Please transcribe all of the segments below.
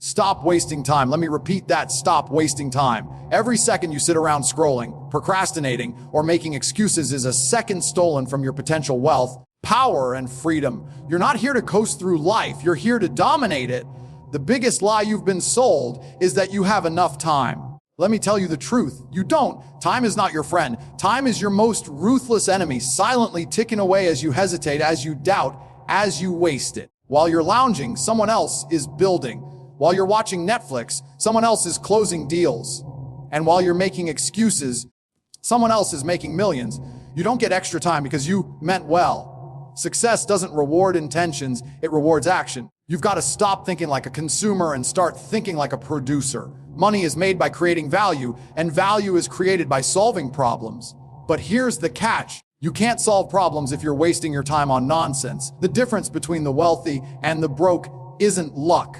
Stop wasting time. Let me repeat that. Stop wasting time. Every second you sit around scrolling, procrastinating, or making excuses is a second stolen from your potential wealth, power, and freedom. You're not here to coast through life. You're here to dominate it. The biggest lie you've been sold is that you have enough time. Let me tell you the truth. You don't. Time is not your friend. Time is your most ruthless enemy, silently ticking away as you hesitate, as you doubt, as you waste it. While you're lounging, someone else is building. While you're watching Netflix, someone else is closing deals. And while you're making excuses, someone else is making millions. You don't get extra time because you meant well. Success doesn't reward intentions, it rewards action. You've got to stop thinking like a consumer and start thinking like a producer. Money is made by creating value, and value is created by solving problems. But here's the catch. You can't solve problems if you're wasting your time on nonsense. The difference between the wealthy and the broke isn't luck.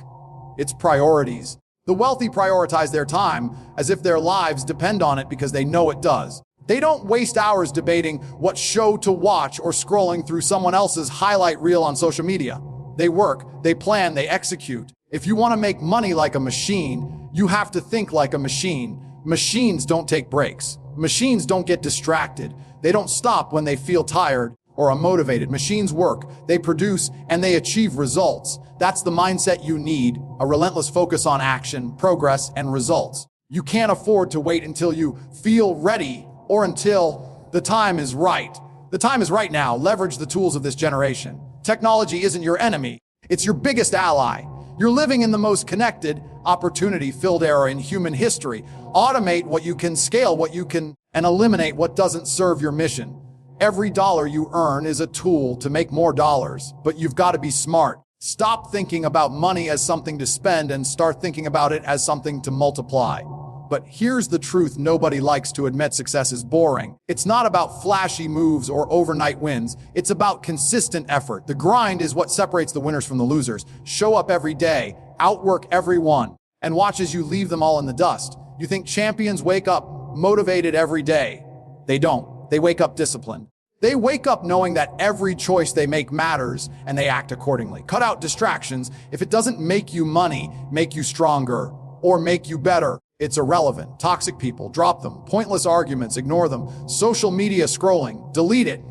It's priorities. The wealthy prioritize their time as if their lives depend on it because they know it does. They don't waste hours debating what show to watch or scrolling through someone else's highlight reel on social media. They work, they plan, they execute. If you want to make money like a machine, you have to think like a machine. Machines don't take breaks. Machines don't get distracted. They don't stop when they feel tired or unmotivated. Machines work, they produce, and they achieve results. That's the mindset you need, a relentless focus on action, progress, and results. You can't afford to wait until you feel ready or until the time is right. The time is right now. Leverage the tools of this generation. Technology isn't your enemy. It's your biggest ally. You're living in the most connected, opportunity-filled era in human history. Automate what you can, scale what you can, and eliminate what doesn't serve your mission. Every dollar you earn is a tool to make more dollars, but you've got to be smart. Stop thinking about money as something to spend and start thinking about it as something to multiply. But here's the truth: nobody likes to admit success is boring. It's not about flashy moves or overnight wins. It's about consistent effort. The grind is what separates the winners from the losers. Show up every day, outwork everyone, and watch as you leave them all in the dust. You think champions wake up motivated every day? They don't. They wake up disciplined. They wake up knowing that every choice they make matters, and they act accordingly. Cut out distractions. If it doesn't make you money, make you stronger, or make you better, it's irrelevant. Toxic people, drop them. Pointless arguments, ignore them. Social media scrolling, delete it.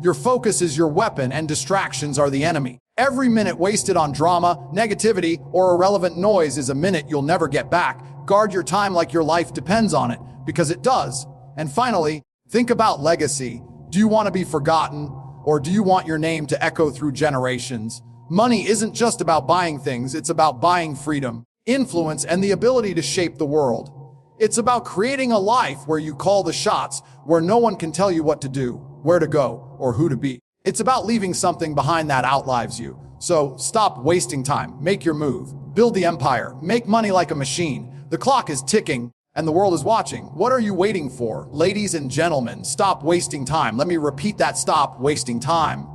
Your focus is your weapon, and distractions are the enemy. Every minute wasted on drama, negativity, or irrelevant noise is a minute you'll never get back. Guard your time like your life depends on it, because it does. And finally, think about legacy. Do you want to be forgotten, or do you want your name to echo through generations? Money isn't just about buying things, it's about buying freedom, influence, and the ability to shape the world. It's about creating a life where you call the shots, where no one can tell you what to do, where to go, or who to be. It's about leaving something behind that outlives you. So stop wasting time, make your move, build the empire, make money like a machine. The clock is ticking, and the world is watching. What are you waiting for? Ladies and gentlemen, stop wasting time. Let me repeat that: stop wasting time.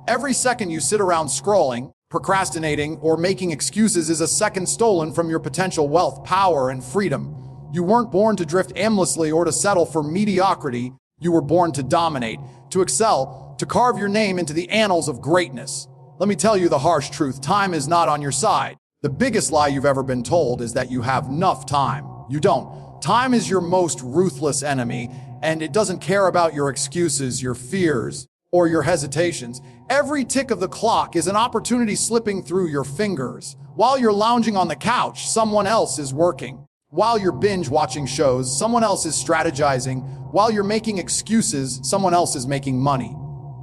Every second you sit around scrolling, procrastinating, or making excuses is a second stolen from your potential wealth, power, and freedom. You weren't born to drift aimlessly or to settle for mediocrity. You were born to dominate, to excel, to carve your name into the annals of greatness. Let me tell you the harsh truth: time is not on your side. The biggest lie you've ever been told is that you have enough time. You don't. Time is your most ruthless enemy, and it doesn't care about your excuses, your fears, or your hesitations. Every tick of the clock is an opportunity slipping through your fingers. While you're lounging on the couch, someone else is working. While you're binge watching shows, someone else is strategizing. While you're making excuses, someone else is making money.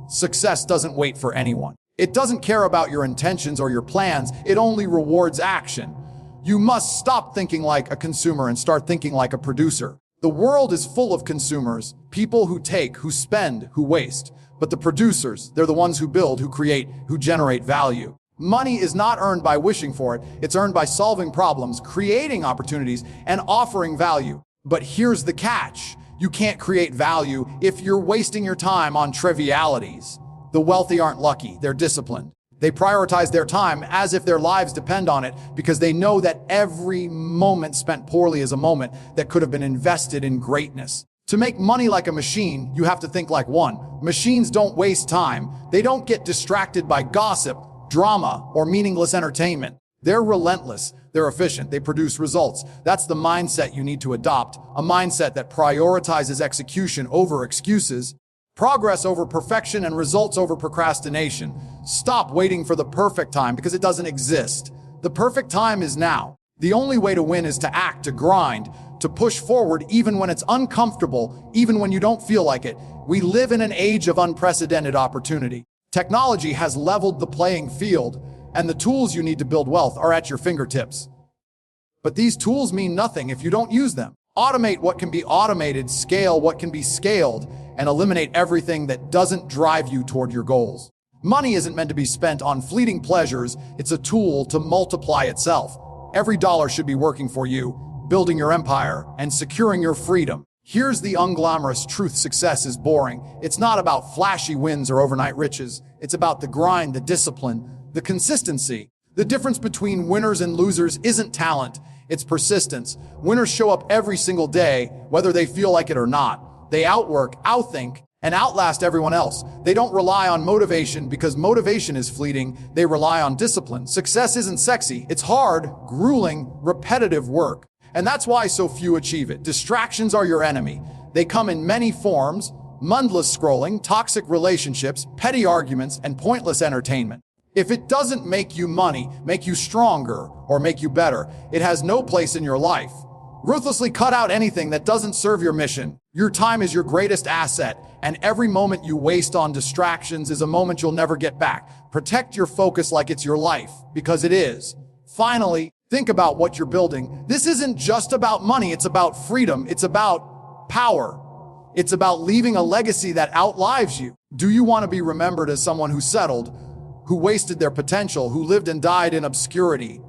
Success doesn't wait for anyone. It doesn't care about your intentions or your plans. It only rewards action. You must stop thinking like a consumer and start thinking like a producer. The world is full of consumers, people who take, who spend, who waste. But the producers, they're the ones who build, who create, who generate value. Money is not earned by wishing for it. It's earned by solving problems, creating opportunities, and offering value. But here's the catch: you can't create value if you're wasting your time on trivialities. The wealthy aren't lucky, they're disciplined. They prioritize their time as if their lives depend on it, because they know that every moment spent poorly is a moment that could have been invested in greatness. To make money like a machine, you have to think like one. Machines don't waste time. They don't get distracted by gossip, drama, or meaningless entertainment. They're relentless. They're efficient. They produce results. That's the mindset you need to adopt, a mindset that prioritizes execution over excuses, progress over perfection, and results over procrastination. Stop waiting for the perfect time because it doesn't exist. The perfect time is now. The only way to win is to act, to grind, to push forward even when it's uncomfortable, even when you don't feel like it. We live in an age of unprecedented opportunity. Technology has leveled the playing field, and the tools you need to build wealth are at your fingertips. But these tools mean nothing if you don't use them. Automate what can be automated, scale what can be scaled, and eliminate everything that doesn't drive you toward your goals. Money isn't meant to be spent on fleeting pleasures. It's a tool to multiply itself. Every dollar should be working for you, building your empire, and securing your freedom. Here's the unglamorous truth: success is boring. It's not about flashy wins or overnight riches. It's about the grind, the discipline, the consistency. The difference between winners and losers isn't talent, it's persistence. Winners show up every single day, whether they feel like it or not. They outwork, outthink, and outlast everyone else. They don't rely on motivation because motivation is fleeting. They rely on discipline. Success isn't sexy. It's hard, grueling, repetitive work. And that's why so few achieve it. Distractions are your enemy. They come in many forms: mindless scrolling, toxic relationships, petty arguments, and pointless entertainment. If it doesn't make you money, make you stronger, or make you better, it has no place in your life. Ruthlessly cut out anything that doesn't serve your mission. Your time is your greatest asset, and every moment you waste on distractions is a moment you'll never get back. Protect your focus like it's your life, because it is. Finally, think about what you're building. This isn't just about money, it's about freedom, it's about power. It's about leaving a legacy that outlives you. Do you want to be remembered as someone who settled, who wasted their potential, who lived and died in obscurity?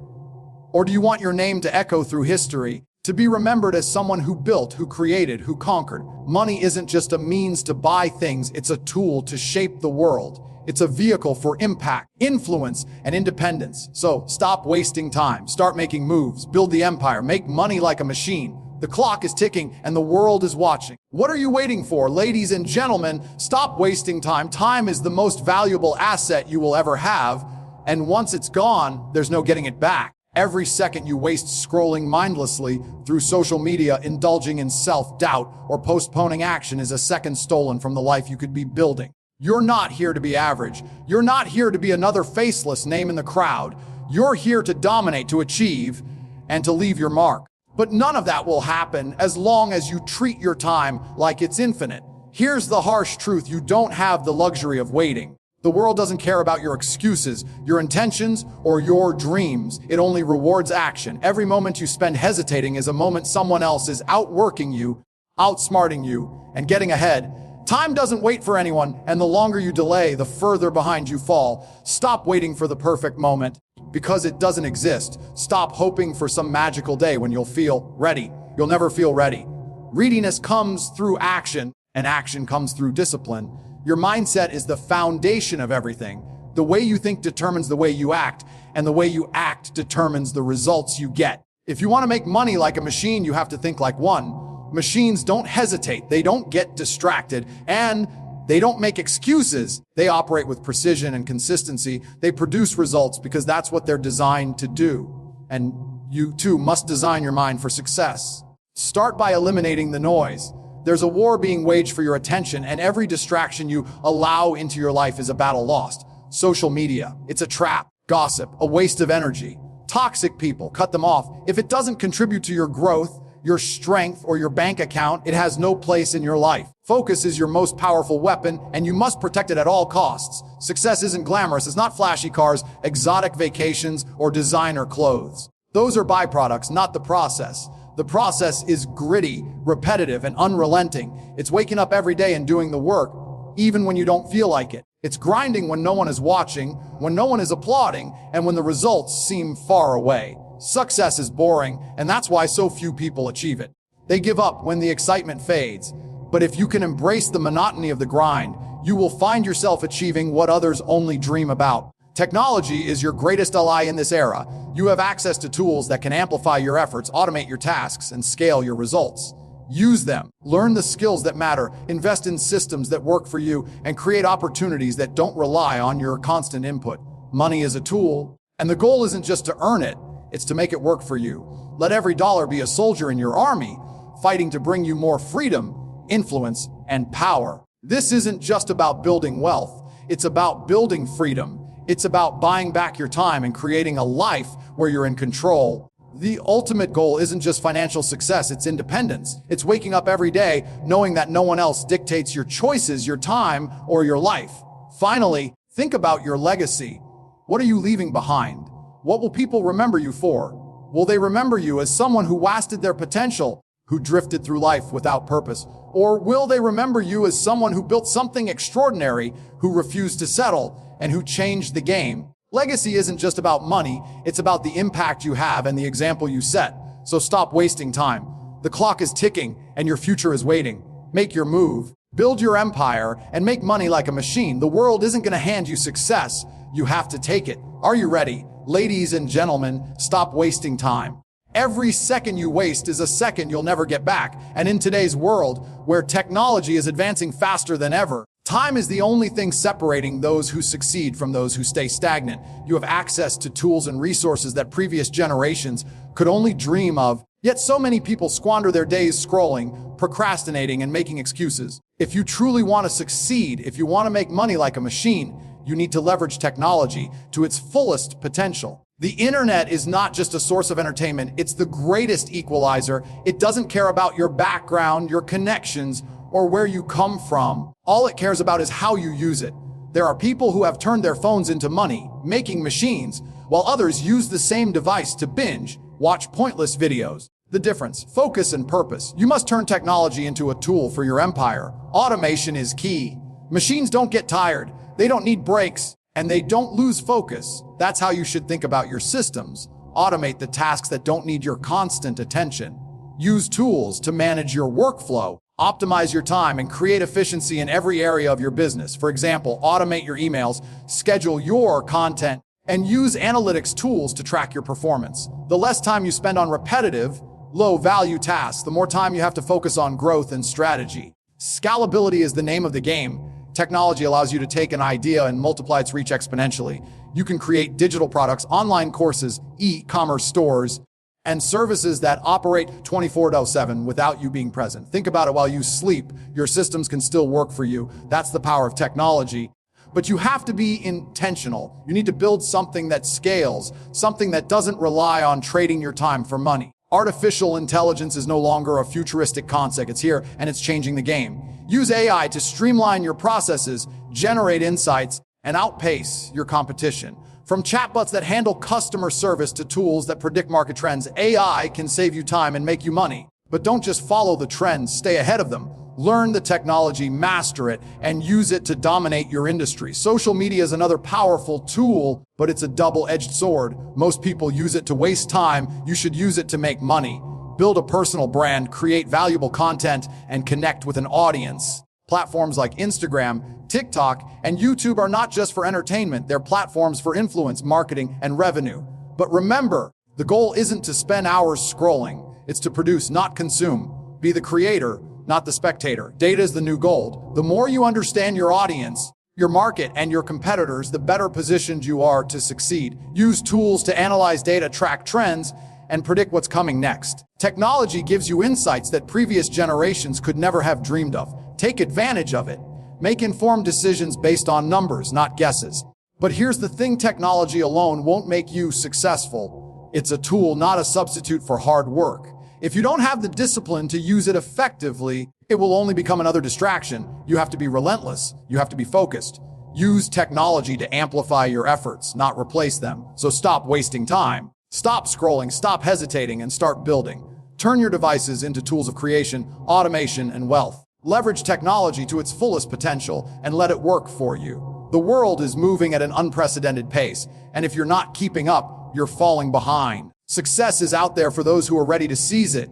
Or do you want your name to echo through history, to be remembered as someone who built, who created, who conquered? Money isn't just a means to buy things, it's a tool to shape the world. It's a vehicle for impact, influence, and independence. So stop wasting time, start making moves, build the empire, make money like a machine. The clock is ticking and the world is watching. What are you waiting for? Ladies and gentlemen, stop wasting time. Time is the most valuable asset you will ever have, and once it's gone, there's no getting it back. Every second you waste scrolling mindlessly through social media, indulging in self-doubt, or postponing action is a second stolen from the life you could be building. You're not here to be average. You're not here to be another faceless name in the crowd. You're here to dominate, to achieve, and to leave your mark. But none of that will happen as long as you treat your time like it's infinite. Here's the harsh truth: you don't have the luxury of waiting. The world doesn't care about your excuses, your intentions, or your dreams. It only rewards action. Every moment you spend hesitating is a moment someone else is outworking you, outsmarting you, and getting ahead. Time doesn't wait for anyone, and the longer you delay, the further behind you fall. Stop waiting for the perfect moment, because it doesn't exist. Stop hoping for some magical day when you'll feel ready. You'll never feel ready. Readiness comes through action, and action comes through discipline. Your mindset is the foundation of everything. The way you think determines the way you act, and the way you act determines the results you get. If you want to make money like a machine, you have to think like one. Machines don't hesitate, they don't get distracted, and they don't make excuses. They operate with precision and consistency. They produce results because that's what they're designed to do. And you too must design your mind for success. Start by eliminating the noise. There's a war being waged for your attention, and every distraction you allow into your life is a battle lost. Social media, it's a trap. Gossip, a waste of energy. Toxic people, cut them off. If it doesn't contribute to your growth, your strength, or your bank account, it has no place in your life. Focus is your most powerful weapon, and you must protect it at all costs. Success isn't glamorous. It's not flashy cars, exotic vacations, or designer clothes. Those are byproducts, not the process. The process is gritty, repetitive, and unrelenting. It's waking up every day and doing the work, even when you don't feel like it. It's grinding when no one is watching, when no one is applauding, and when the results seem far away. Success is boring, and that's why so few people achieve it. They give up when the excitement fades. But if you can embrace the monotony of the grind, you will find yourself achieving what others only dream about. Technology is your greatest ally in this era. You have access to tools that can amplify your efforts, automate your tasks, and scale your results. Use them. Learn the skills that matter, invest in systems that work for you, and create opportunities that don't rely on your constant input. Money is a tool, and the goal isn't just to earn it, It's to make it work for you. Let every dollar be a soldier in your army, fighting to bring you more freedom, influence, and power. This isn't just about building wealth. It's about building freedom. It's about buying back your time and creating a life where you're in control. The ultimate goal isn't just financial success, it's independence. It's waking up every day knowing that no one else dictates your choices, your time, or your life. Finally, think about your legacy. What are you leaving behind? What will people remember you for? Will they remember you as someone who wasted their potential, who drifted through life without purpose? Or will they remember you as someone who built something extraordinary, who refused to settle, and who changed the game? Legacy isn't just about money, it's about the impact you have and the example you set. So stop wasting time. The clock is ticking and your future is waiting. Make your move, build your empire, and make money like a machine. The world isn't going to hand you success. You have to take it. Are you ready? Ladies and gentlemen, stop wasting time. Every second you waste is a second you'll never get back. And in today's world, where technology is advancing faster than ever, time is the only thing separating those who succeed from those who stay stagnant. You have access to tools and resources that previous generations could only dream of. Yet so many people squander their days scrolling, procrastinating, and making excuses. If you truly want to succeed, if you want to make money like a machine, you need to leverage technology to its fullest potential. The internet is not just a source of entertainment, it's the greatest equalizer. It doesn't care about your background, your connections, or where you come from. All it cares about is how you use it. There are people who have turned their phones into money, making machines, while others use the same device to binge, watch pointless videos. The difference, focus and purpose. You must turn technology into a tool for your empire. Automation is key. Machines don't get tired, they don't need breaks, and they don't lose focus. That's how you should think about your systems. Automate the tasks that don't need your constant attention. Use tools to manage your workflow. Optimize your time and create efficiency in every area of your business. For example, automate your emails, schedule your content, and use analytics tools to track your performance. The less time you spend on repetitive, low-value tasks, the more time you have to focus on growth and strategy. Scalability is the name of the game. Technology allows you to take an idea and multiply its reach exponentially. You can create digital products, online courses, e-commerce stores, and services that operate 24/7 without you being present. Think about it while you sleep. Your systems can still work for you. That's the power of technology. But you have to be intentional. You need to build something that scales, something that doesn't rely on trading your time for money. Artificial intelligence is no longer a futuristic concept. It's here and it's changing the game. Use AI to streamline your processes, generate insights, and outpace your competition. From chatbots that handle customer service to tools that predict market trends, AI can save you time and make you money. But don't just follow the trends, stay ahead of them. Learn the technology, master it, and use it to dominate your industry. Social media is another powerful tool, but it's a double-edged sword. Most people use it to waste time. You should use it to make money. Build a personal brand, create valuable content, and connect with an audience. Platforms like Instagram, TikTok, and YouTube are not just for entertainment. They're platforms for influence, marketing, and revenue. But remember, the goal isn't to spend hours scrolling. It's to produce, not consume. Be the creator, not the spectator. Data is the new gold. The more you understand your audience, your market, and your competitors, the better positioned you are to succeed. Use tools to analyze data, track trends, and predict what's coming next. Technology gives you insights that previous generations could never have dreamed of. Take advantage of it. Make informed decisions based on numbers, not guesses. But here's the thing, technology alone won't make you successful. It's a tool, not a substitute for hard work. If you don't have the discipline to use it effectively, it will only become another distraction. You have to be relentless. You have to be focused. Use technology to amplify your efforts, not replace them. So stop wasting time. Stop scrolling, stop hesitating, and start building. Turn your devices into tools of creation, automation, and wealth. Leverage technology to its fullest potential and let it work for you. The world is moving at an unprecedented pace, and if you're not keeping up, you're falling behind. Success is out there for those who are ready to seize it.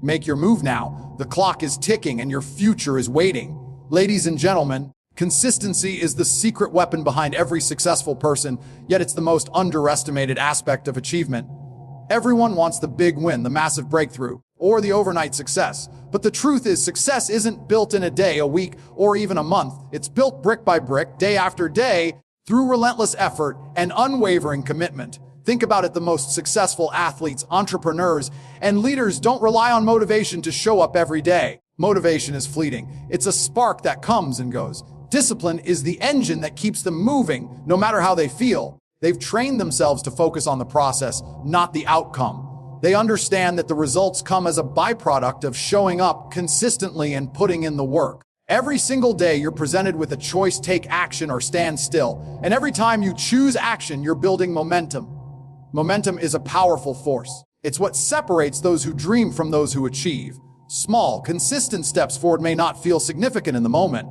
Make your move now. The clock is ticking and your future is waiting. Ladies and gentlemen, consistency is the secret weapon behind every successful person, yet it's the most underestimated aspect of achievement. Everyone wants the big win, the massive breakthrough, or the overnight success. But the truth is, success isn't built in a day, a week, or even a month. It's built brick by brick, day after day, through relentless effort and unwavering commitment. Think about it, the most successful athletes, entrepreneurs, and leaders don't rely on motivation to show up every day. Motivation is fleeting. It's a spark that comes and goes. Discipline is the engine that keeps them moving, no matter how they feel. They've trained themselves to focus on the process, not the outcome. They understand that the results come as a byproduct of showing up consistently and putting in the work. Every single day, you're presented with a choice: take action or stand still. And every time you choose action, you're building momentum. Momentum is a powerful force. It's what separates those who dream from those who achieve. Small, consistent steps forward may not feel significant in the moment,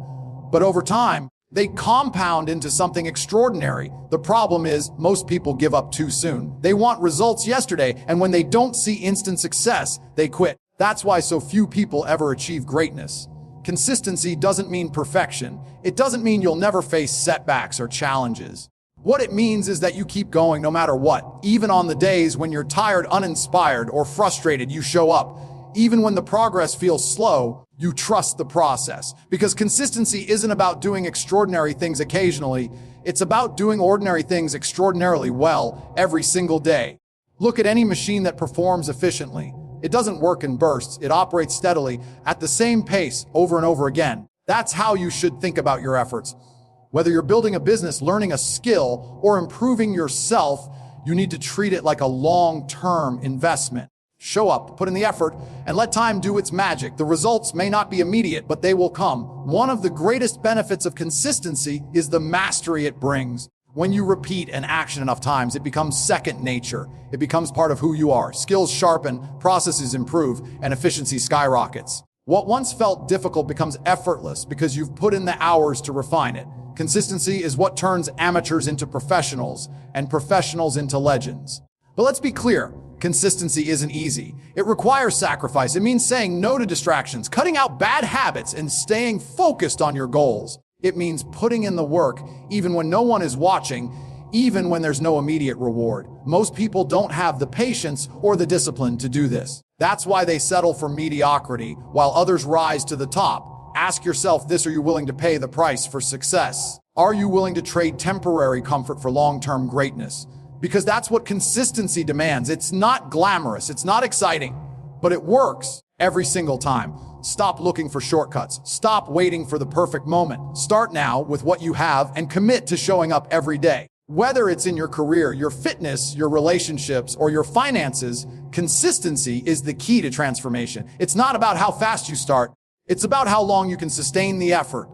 but over time, they compound into something extraordinary. The problem is, most people give up too soon. They want results yesterday, and when they don't see instant success, they quit. That's why so few people ever achieve greatness. Consistency doesn't mean perfection. It doesn't mean you'll never face setbacks or challenges. What it means is that you keep going no matter what. Even on the days when you're tired, uninspired, or frustrated, you show up. Even when the progress feels slow, you trust the process. Because consistency isn't about doing extraordinary things occasionally. It's about doing ordinary things extraordinarily well every single day. Look at any machine that performs efficiently. It doesn't work in bursts. It operates steadily at the same pace over and over again. That's how you should think about your efforts. Whether you're building a business, learning a skill, or improving yourself, you need to treat it like a long-term investment. Show up, put in the effort, and let time do its magic. The results may not be immediate, but they will come. One of the greatest benefits of consistency is the mastery it brings. When you repeat an action enough times, it becomes second nature. It becomes part of who you are. Skills sharpen, processes improve, and efficiency skyrockets. What once felt difficult becomes effortless because you've put in the hours to refine it. Consistency is what turns amateurs into professionals and professionals into legends. But let's be clear, consistency isn't easy. It requires sacrifice. It means saying no to distractions, cutting out bad habits, and staying focused on your goals. It means putting in the work even when no one is watching, even when there's no immediate reward. Most people don't have the patience or the discipline to do this. That's why they settle for mediocrity while others rise to the top. Ask yourself this: are you willing to pay the price for success? Are you willing to trade temporary comfort for long-term greatness? Because that's what consistency demands. It's not glamorous, it's not exciting, but it works every single time. Stop looking for shortcuts. Stop waiting for the perfect moment. Start now with what you have and commit to showing up every day. Whether it's in your career, your fitness, your relationships, or your finances, consistency is the key to transformation. It's not about how fast you start. It's about how long you can sustain the effort.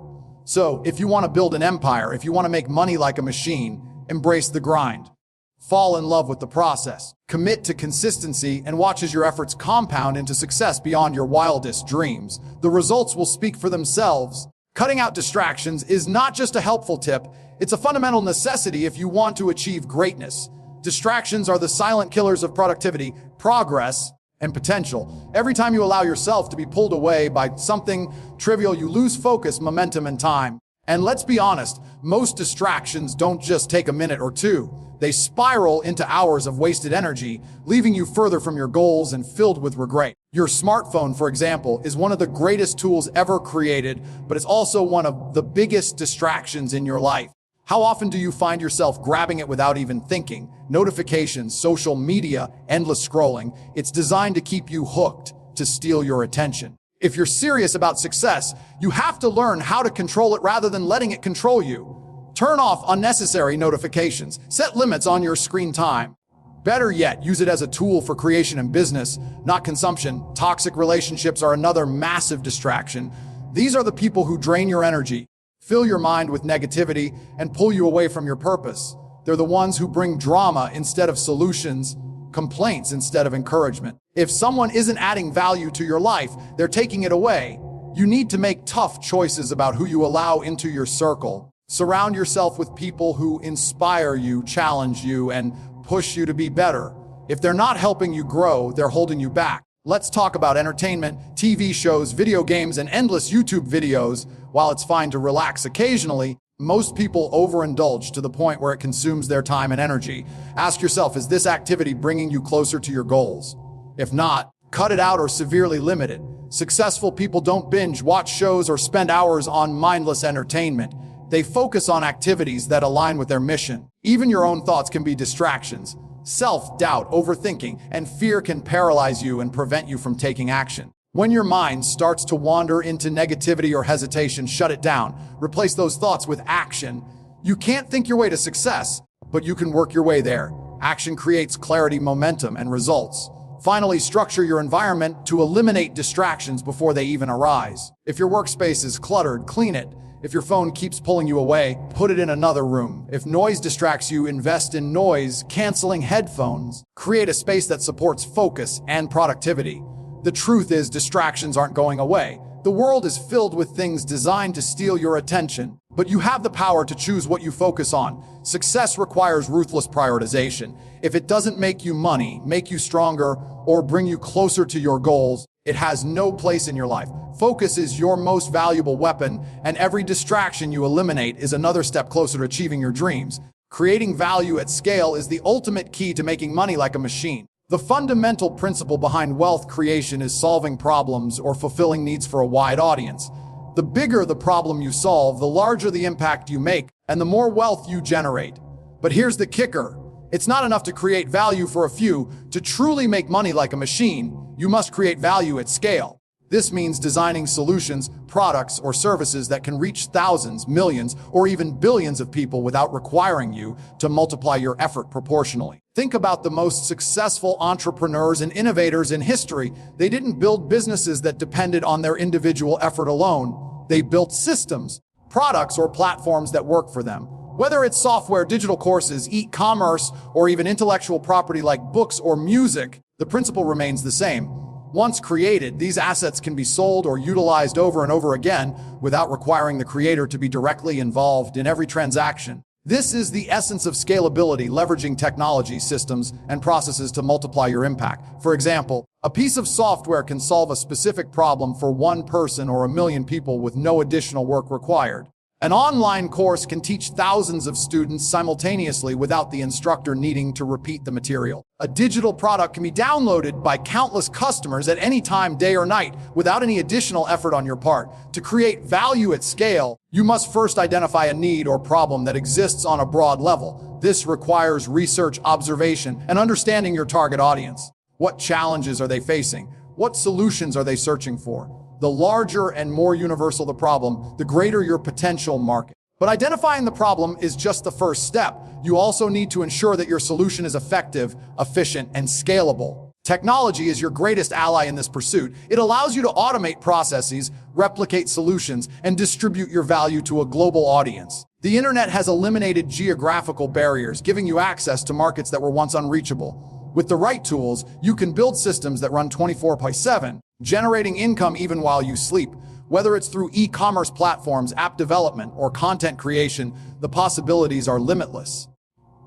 So, if you want to build an empire, if you want to make money like a machine, embrace the grind. Fall in love with the process. Commit to consistency and watch as your efforts compound into success beyond your wildest dreams. The results will speak for themselves. Cutting out distractions is not just a helpful tip, it's a fundamental necessity if you want to achieve greatness. Distractions are the silent killers of productivity, progress, and potential. Every time you allow yourself to be pulled away by something trivial, you lose focus, momentum, and time. And let's be honest, most distractions don't just take a minute or two. They spiral into hours of wasted energy, leaving you further from your goals and filled with regret. Your smartphone, for example, is one of the greatest tools ever created, but it's also one of the biggest distractions in your life. How often do you find yourself grabbing it without even thinking? Notifications, social media, endless scrolling. It's designed to keep you hooked, to steal your attention. If you're serious about success, you have to learn how to control it rather than letting it control you. Turn off unnecessary notifications. Set limits on your screen time. Better yet, use it as a tool for creation and business, not consumption. Toxic relationships are another massive distraction. These are the people who drain your energy, fill your mind with negativity, and pull you away from your purpose. They're the ones who bring drama instead of solutions, complaints instead of encouragement. If someone isn't adding value to your life, they're taking it away. You need to make tough choices about who you allow into your circle. Surround yourself with people who inspire you, challenge you, and push you to be better. If they're not helping you grow, they're holding you back. Let's talk about entertainment, TV shows, video games, and endless YouTube videos. While it's fine to relax occasionally, most people overindulge to the point where it consumes their time and energy. Ask yourself, is this activity bringing you closer to your goals? If not, cut it out or severely limit it. Successful people don't binge, watch shows, or spend hours on mindless entertainment. They focus on activities that align with their mission. Even your own thoughts can be distractions. Self-doubt, overthinking, and fear can paralyze you and prevent you from taking action. When your mind starts to wander into negativity or hesitation, shut it down. Replace those thoughts with action. You can't think your way to success, but you can work your way there. Action creates clarity, momentum, and results. Finally, structure your environment to eliminate distractions before they even arise. If your workspace is cluttered, clean it. If your phone keeps pulling you away, put it in another room. If noise distracts you, invest in noise-canceling headphones. Create a space that supports focus and productivity. The truth is, distractions aren't going away. The world is filled with things designed to steal your attention, but you have the power to choose what you focus on. Success requires ruthless prioritization. If it doesn't make you money, make you stronger, or bring you closer to your goals, it has no place in your life. Focus is your most valuable weapon, and every distraction you eliminate is another step closer to achieving your dreams. Creating value at scale is the ultimate key to making money like a machine. The fundamental principle behind wealth creation is solving problems or fulfilling needs for a wide audience. The bigger the problem you solve, the larger the impact you make, and the more wealth you generate. But here's the kicker. It's not enough to create value for a few. To truly make money like a machine, you must create value at scale. This means designing solutions, products, or services that can reach thousands, millions, or even billions of people without requiring you to multiply your effort proportionally. Think about the most successful entrepreneurs and innovators in history. They didn't build businesses that depended on their individual effort alone. They built systems, products, or platforms that work for them. Whether it's software, digital courses, e-commerce, or even intellectual property like books or music, the principle remains the same. Once created, these assets can be sold or utilized over and over again without requiring the creator to be directly involved in every transaction. This is the essence of scalability, leveraging technology, systems, and processes to multiply your impact. For example, a piece of software can solve a specific problem for one person or a million people with no additional work required. An online course can teach thousands of students simultaneously without the instructor needing to repeat the material. A digital product can be downloaded by countless customers at any time, day or night, without any additional effort on your part. To create value at scale, you must first identify a need or problem that exists on a broad level. This requires research, observation, and understanding your target audience. What challenges are they facing? What solutions are they searching for? The larger and more universal the problem, the greater your potential market. But identifying the problem is just the first step. You also need to ensure that your solution is effective, efficient, and scalable. Technology is your greatest ally in this pursuit. It allows you to automate processes, replicate solutions, and distribute your value to a global audience. The internet has eliminated geographical barriers, giving you access to markets that were once unreachable. With the right tools, you can build systems that run 24/7, generating income even while you sleep. Whether it's through e-commerce platforms, app development, or content creation, the possibilities are limitless.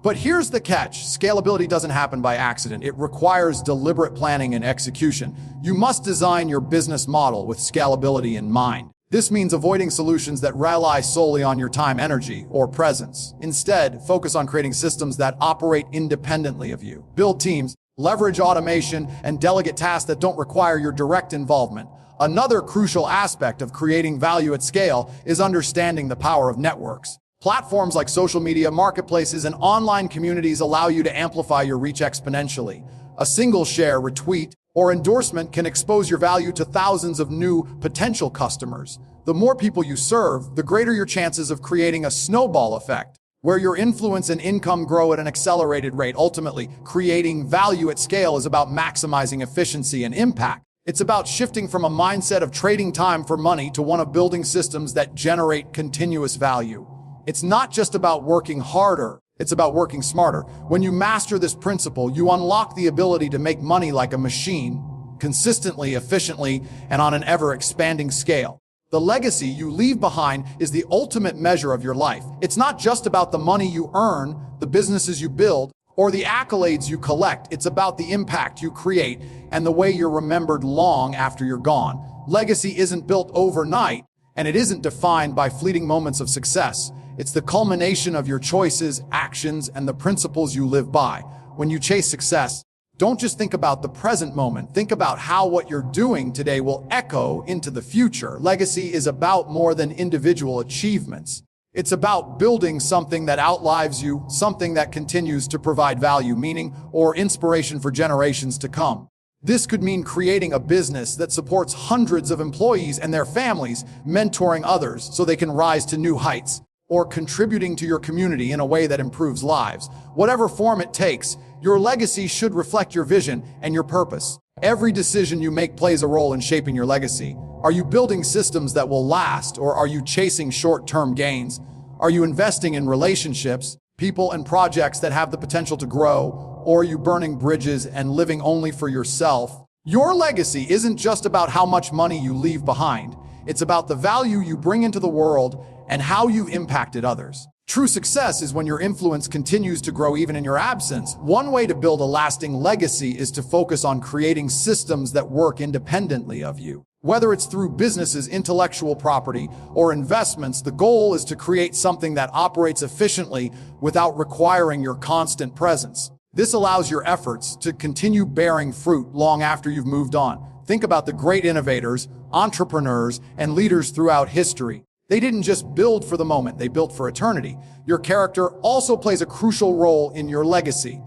But here's the catch. Scalability doesn't happen by accident. It requires deliberate planning and execution. You must design your business model with scalability in mind. This means avoiding solutions that rely solely on your time, energy, or presence. Instead, focus on creating systems that operate independently of you. Build teams, leverage automation, and delegate tasks that don't require your direct involvement. Another crucial aspect of creating value at scale is understanding the power of networks. Platforms like social media, marketplaces, and online communities allow you to amplify your reach exponentially. A single share, retweet, or endorsement can expose your value to thousands of new potential customers. The more people you serve, the greater your chances of creating a snowball effect, where your influence and income grow at an accelerated rate. Ultimately, creating value at scale is about maximizing efficiency and impact. It's about shifting from a mindset of trading time for money to one of building systems that generate continuous value. It's not just about working harder. It's about working smarter. When you master this principle, you unlock the ability to make money like a machine, consistently, efficiently, and on an ever-expanding scale. The legacy you leave behind is the ultimate measure of your life. It's not just about the money you earn, the businesses you build, or the accolades you collect. It's about the impact you create and the way you're remembered long after you're gone. Legacy isn't built overnight, and it isn't defined by fleeting moments of success. It's the culmination of your choices, actions, and the principles you live by. When you chase success, don't just think about the present moment. Think about how what you're doing today will echo into the future. Legacy is about more than individual achievements. It's about building something that outlives you, something that continues to provide value, meaning, or inspiration for generations to come. This could mean creating a business that supports hundreds of employees and their families, mentoring others so they can rise to new heights, or contributing to your community in a way that improves lives. Whatever form it takes, your legacy should reflect your vision and your purpose. Every decision you make plays a role in shaping your legacy. Are you building systems that will last, or are you chasing short-term gains? Are you investing in relationships, people, and projects that have the potential to grow, or are you burning bridges and living only for yourself? Your legacy isn't just about how much money you leave behind. It's about the value you bring into the world and how you've impacted others. True success is when your influence continues to grow even in your absence. One way to build a lasting legacy is to focus on creating systems that work independently of you. Whether it's through businesses, intellectual property, or investments, the goal is to create something that operates efficiently without requiring your constant presence. This allows your efforts to continue bearing fruit long after you've moved on. Think about the great innovators, entrepreneurs, and leaders throughout history. They didn't just build for the moment, they built for eternity. Your character also plays a crucial role in your legacy.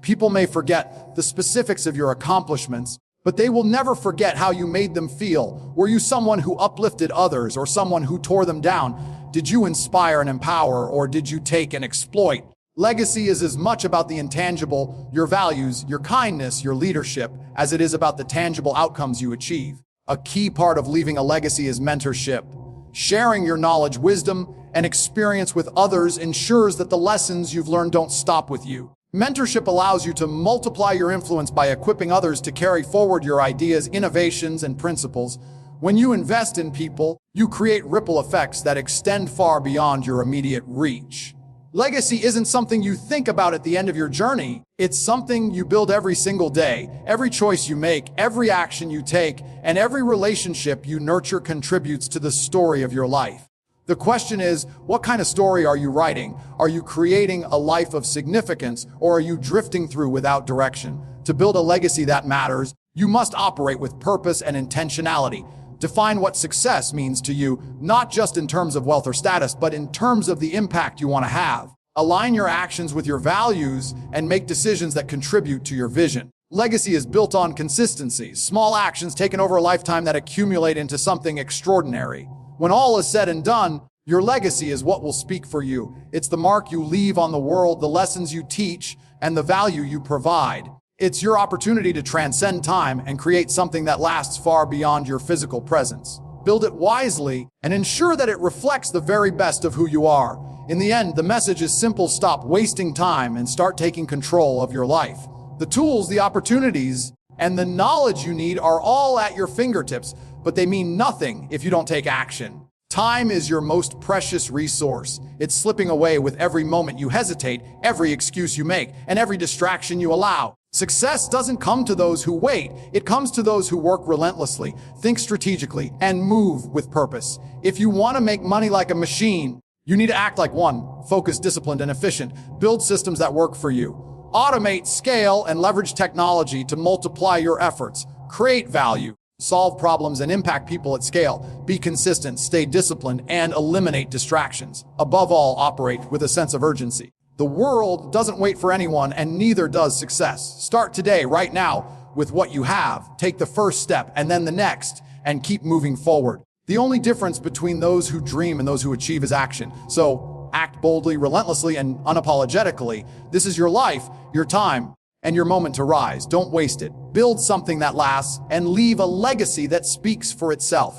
People may forget the specifics of your accomplishments, but they will never forget how you made them feel. Were you someone who uplifted others or someone who tore them down? Did you inspire and empower, or did you take and exploit? Legacy is as much about the intangible, your values, your kindness, your leadership, as it is about the tangible outcomes you achieve. A key part of leaving a legacy is mentorship. Sharing your knowledge, wisdom, and experience with others ensures that the lessons you've learned don't stop with you. Mentorship allows you to multiply your influence by equipping others to carry forward your ideas, innovations, and principles. When you invest in people, you create ripple effects that extend far beyond your immediate reach. Legacy isn't something you think about at the end of your journey. It's something you build every single day. Every choice you make, every action you take, and every relationship you nurture contributes to the story of your life. The question is, what kind of story are you writing? Are you creating a life of significance, or are you drifting through without direction? To build a legacy that matters, you must operate with purpose and intentionality. Define what success means to you, not just in terms of wealth or status, but in terms of the impact you want to have. Align your actions with your values and make decisions that contribute to your vision. Legacy is built on consistency, small actions taken over a lifetime that accumulate into something extraordinary. When all is said and done, your legacy is what will speak for you. It's the mark you leave on the world, the lessons you teach, and the value you provide. It's your opportunity to transcend time and create something that lasts far beyond your physical presence. Build it wisely and ensure that it reflects the very best of who you are. In the end, the message is simple: stop wasting time and start taking control of your life. The tools, the opportunities, and the knowledge you need are all at your fingertips, but they mean nothing if you don't take action. Time is your most precious resource. It's slipping away with every moment you hesitate, every excuse you make, and every distraction you allow. Success doesn't come to those who wait. It comes to those who work relentlessly, think strategically, and move with purpose. If you want to make money like a machine, you need to act like one. Focus, disciplined, and efficient. Build systems that work for you. Automate, scale, and leverage technology to multiply your efforts. Create value. Solve problems and impact people at scale. Be consistent, stay disciplined, and eliminate distractions. Above all, operate with a sense of urgency. The world doesn't wait for anyone, and neither does success. Start today, right now, with what you have. Take the first step, and then the next, and keep moving forward. The only difference between those who dream and those who achieve is action. So, act boldly, relentlessly, and unapologetically. This is your life, your time, and your moment to rise. Don't waste it. Build something that lasts, and leave a legacy that speaks for itself.